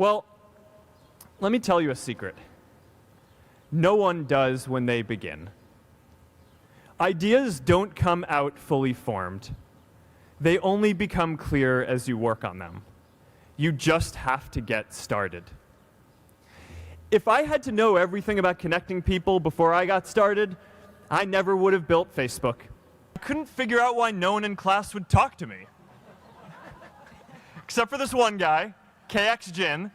Well, let me tell you a secret. No one does when they begin. Ideas don't come out fully formed. They only become clear as you work on them. You just have to get started. If I had to know everything about connecting people before I got started, I never would have built Facebook. I couldn't figure out why no one in class would talk to me. Except for this one guy, KX Jin.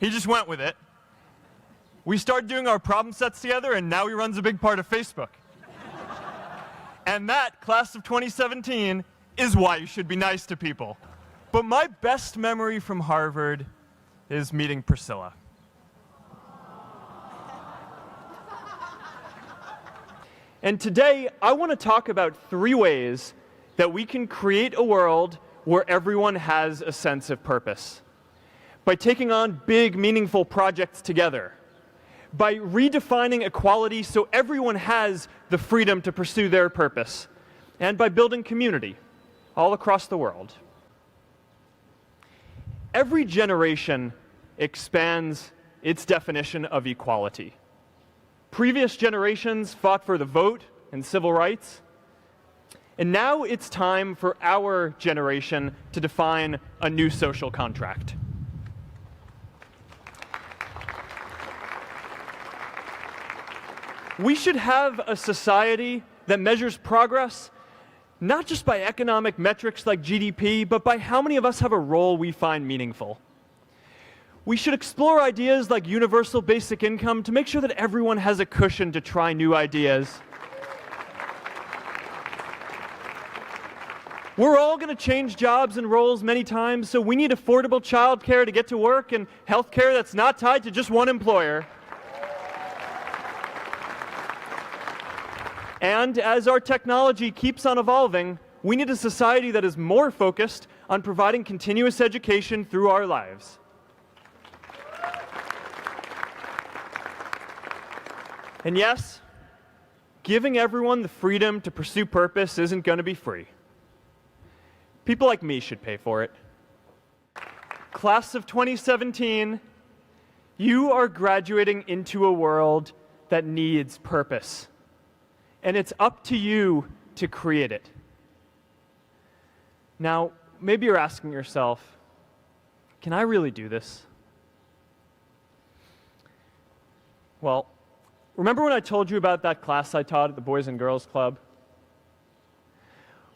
He just went with it. We started doing our problem sets together, and now he runs a big part of Facebook. And that, class of 2017, is why you should be nice to people. But my best memory from Harvard is meeting Priscilla. And today, I want to talk about 3 ways that we can create a world where everyone has a sense of purpose. By taking on big, meaningful projects together. By redefining equality so everyone has the freedom to pursue their purpose. And by building community all across the world. Every generation expands its definition of equality. Previous generations fought for the vote and civil rights. And now it's time for our generation to define a new social contract. We should have a society that measures progress not just by economic metrics like GDP, but by how many of us have a role we find meaningful. We should explore ideas like universal basic income to make sure that everyone has a cushion to try new ideas. We're all going to change jobs and roles many times, so we need affordable childcare to get to work and healthcare that's not tied to just one employer. And as our technology keeps on evolving, we need a society that is more focused on providing continuous education through our lives. And yes, giving everyone the freedom to pursue purpose isn't going to be free. People like me should pay for it. Class of 2017, you are graduating into a world that needs purpose. And it's up to you to create it. Now, maybe you're asking yourself, can I really do this? Well, remember when I told you about that class I taught at the Boys and Girls Club?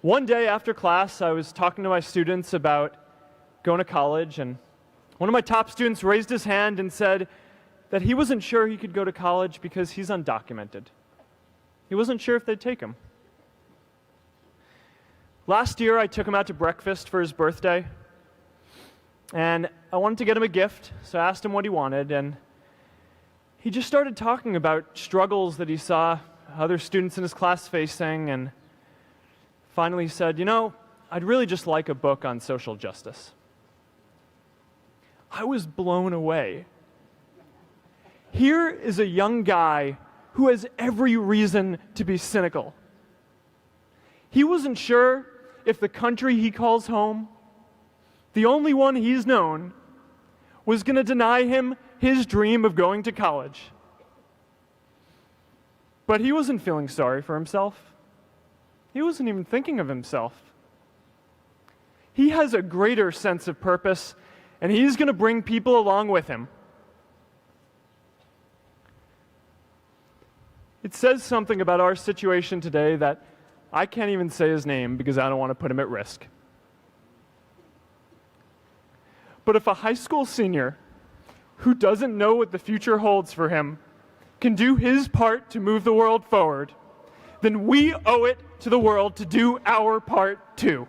One day after class, I was talking to my students about going to college, and one of my top students raised his hand and said that he wasn't sure he could go to college because he's undocumented. He wasn't sure if they'd take him. Last year, I took him out to breakfast for his birthday, and I wanted to get him a gift, so I asked him what he wanted, and he just started talking about struggles that he saw other students in his class facing, and finally said, you know, I'd really just like a book on social justice. I was blown away. Here is a young guy who has every reason to be cynical. He wasn't sure if the country he calls home, the only one he's known, was going to deny him his dream of going to college. But he wasn't feeling sorry for himself. He wasn't even thinking of himself. He has a greater sense of purpose, and he's going to bring people along with him. It says something about our situation today that I can't even say his name because I don't want to put him at risk. But if a high school senior who doesn't know what the future holds for him can do his part to move the world forward, then we owe it to the world to do our part too.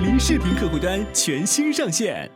零视频客户端全新上线。